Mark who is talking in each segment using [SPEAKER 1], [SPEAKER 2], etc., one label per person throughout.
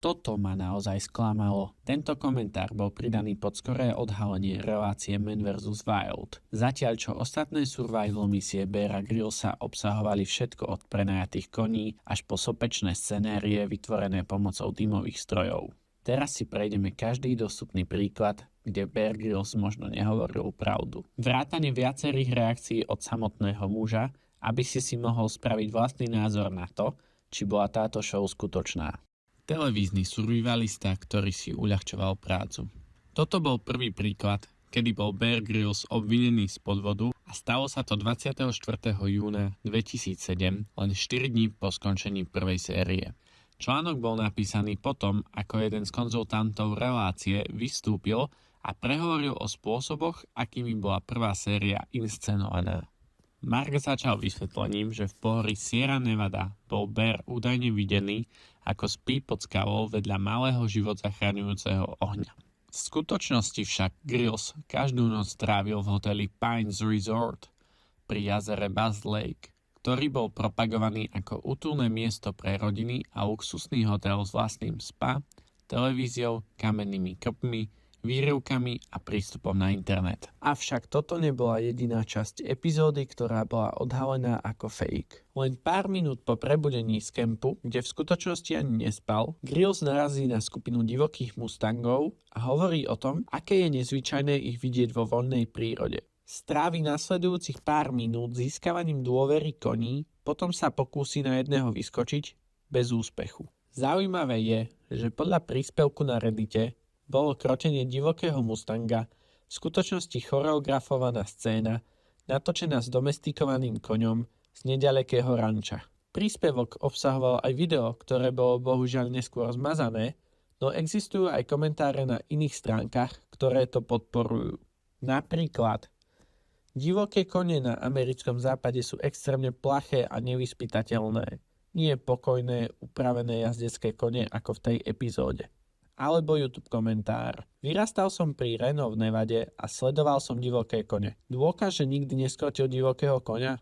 [SPEAKER 1] Toto ma naozaj sklamalo. Tento komentár bol pridaný pod skoré odhalenie relácie Man vs. Wild. Zatiaľ čo ostatné survival misie Beara Grylsa obsahovali všetko od prenajatých koní až po sopečné scenérie vytvorené pomocou dymových strojov. Teraz si prejdeme každý dostupný príklad, kde Bear Grylls možno nehovoril pravdu. Vrátane viacerých reakcií od samotného muža, aby si mohol spraviť vlastný názor na to, či bola táto show skutočná. Televízny survivalista, ktorý si uľahčoval prácu. Toto bol prvý príklad, kedy bol Bear Grylls obvinený z podvodu a stalo sa to 24. júna 2007, len 4 dní po skončení prvej série. Článok bol napísaný potom, ako jeden z konzultantov relácie vystúpil a prehovoril o spôsoboch, akými bola prvá séria inscenovaná. Mark začal vysvetlením, že v pohorí Sierra Nevada bol Bear údajne videný, ako spí pod skalou vedľa malého život zachraňujúceho ohňa. V skutočnosti však Grylls každú noc trávil v hoteli Pines Resort pri jazere Bass Lake, ktorý bol propagovaný ako útulné miesto pre rodiny a luxusný hotel s vlastným spa, televíziou, kamennými krpmi, výrivkami a prístupom na internet. Avšak toto nebola jediná časť epizódy, ktorá bola odhalená ako fake. Len pár minút po prebudení z kempu, kde v skutočnosti ani nespal, Grylls narazí na skupinu divokých mustangov a hovorí o tom, aké je nezvyčajné ich vidieť vo voľnej prírode. Strávi nasledujúcich pár minút získavaním dôvery koní, potom sa pokúsi na jedného vyskočiť bez úspechu. Zaujímavé je, že podľa príspevku na Reddite bolo krotenie divokého mustanga v skutočnosti choreografovaná scéna, natočená s domestikovaným koňom z nedalekého ranča. Príspevok obsahoval aj video, ktoré bolo bohužiaľ neskôr zmazané, no existujú aj komentáre na iných stránkach, ktoré to podporujú. Napríklad, divoké kone na americkom západe sú extrémne plaché a nevyspytateľné, nie pokojné, upravené jazdecké kone ako v tej epizóde. Alebo YouTube komentár. Vyrastal som pri Reno v Nevade a sledoval som divoké kone. Dôkaz, že nikdy neskrotil divokého koňa?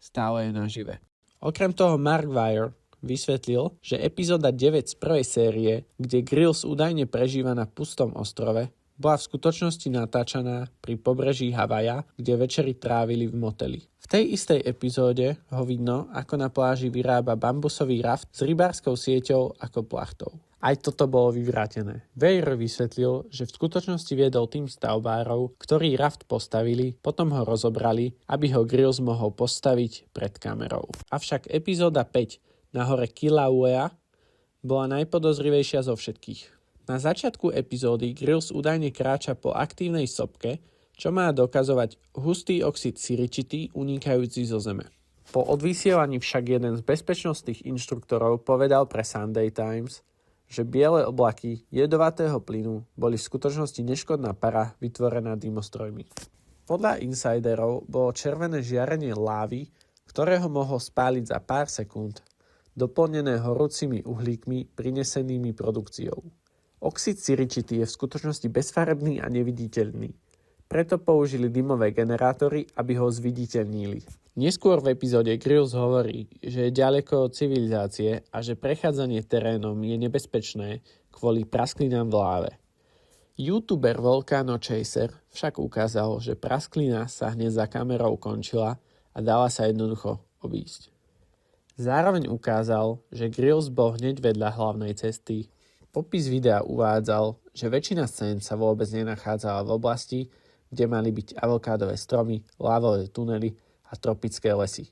[SPEAKER 1] Stále je nažive. Okrem toho Mark Wire vysvetlil, že epizóda 9 z prvej série, kde Grylls údajne prežíva na pustom ostrove, bola v skutočnosti natáčaná pri pobreží Havaja, kde večery trávili v moteli. V tej istej epizóde ho vidno, ako na pláži vyrába bambusový raft s rybárskou sieťou ako plachtou. Aj toto bolo vyvrátené. Weir vysvetlil, že v skutočnosti viedol tým stavbárov, ktorí raft postavili, potom ho rozobrali, aby ho Grylls mohol postaviť pred kamerou. Avšak epizóda 5 na hore Kilauea bola najpodozrivejšia zo všetkých. Na začiatku epizódy Grylls údajne kráča po aktívnej sopke, čo má dokazovať hustý oxid siričitý unikajúci zo zeme. Po odvysielaní však jeden z bezpečnostných inštruktorov povedal pre Sunday Times, že biele oblaky jedovatého plynu boli v skutočnosti neškodná para vytvorená dymostrojmi. Podľa insiderov bolo červené žiarenie lávy, ktorého mohol spáliť za pár sekúnd, doplnené horúcimi uhlíkmi prinesenými produkciou. Oxid siričitý je v skutočnosti bezfarebný a neviditeľný. Preto použili dymové generátory, aby ho zviditeľnili. Neskôr v epizóde Grylls hovorí, že je ďaleko od civilizácie a že prechádzanie terénom je nebezpečné kvôli prasklinám v láve. YouTuber Volcano Chaser však ukázal, že prasklina sa hneď za kamerou končila a dala sa jednoducho obísť. Zároveň ukázal, že Grylls bol hneď vedľa hlavnej cesty. Popis videa uvádzal, že väčšina scén sa vôbec nenachádzala v oblasti, kde mali byť avokádové stromy, lávové tunely a tropické lesy.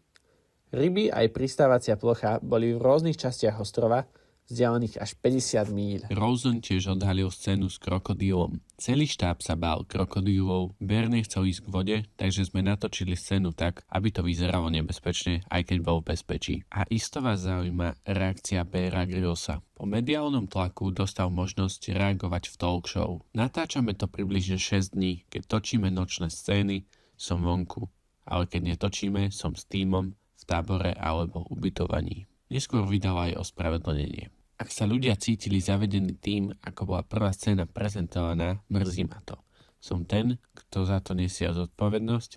[SPEAKER 1] Ryby aj pristávacia plocha boli v rôznych častiach ostrova, vzdialených až 50 míľ. Rosen tiež odhalil scénu s krokodílom. Celý štáb sa bál krokodílov, Bear nechcel ísť k vode, takže sme natočili scénu tak, aby to vyzeralo nebezpečne, aj keď bol v bezpečí. A isto vás zaujíma reakcia Beara Gryllsa. Po mediálnom tlaku dostal možnosť reagovať v talk show. Natáčame to približne 6 dní, keď točíme nočné scény, som vonku, ale keď netočíme, som s tímom v tábore alebo ubytovaní. Neskôr vydal aj ospravedlnenie. Ak sa ľudia cítili zavedení tým, ako bola prvá scéna prezentovaná, mrzí ma to. Som ten, kto za to nesie zodpovednosť,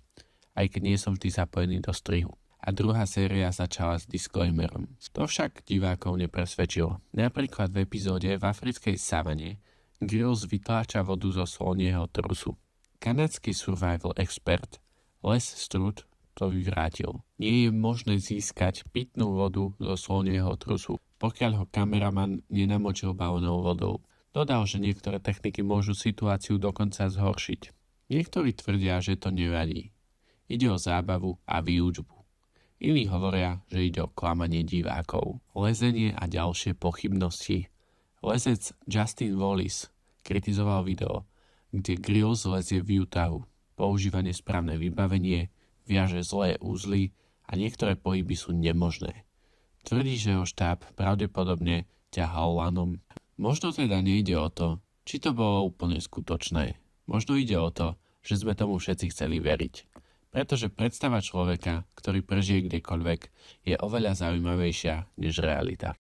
[SPEAKER 1] aj keď nie som vždy zapojený do strihu. a druhá séria začala s disclaimerom. To však divákov nepresvedčilo. Napríklad v epizóde v africkej savane Grills vytláča vodu zo slonieho trusu. Kanadský survival expert Les Strutt to vyvrátil. Nie je možné získať pitnú vodu zo slonieho trusu, pokiaľ ho kameraman nenamočil balónou vodou. Dodal, že niektoré techniky môžu situáciu dokonca zhoršiť. Niektorí tvrdia, že to nevadí. Ide o zábavu a výučbu. Iní hovoria, že ide o klamanie divákov, lezenie a ďalšie pochybnosti. Lezec Justin Wallis kritizoval video, kde Grills lezie v Utahu. Používa nesprávne vybavenie, viaže zlé úzly a niektoré pohyby sú nemožné. Tvrdí, že jeho štáb pravdepodobne ťahal lanom. Možno teda nejde o to, či to bolo úplne skutočné. Možno ide o to, že sme tomu všetci chceli veriť. Pretože predstava človeka, ktorý prežije kdekoľvek, je oveľa zaujímavejšia než realita.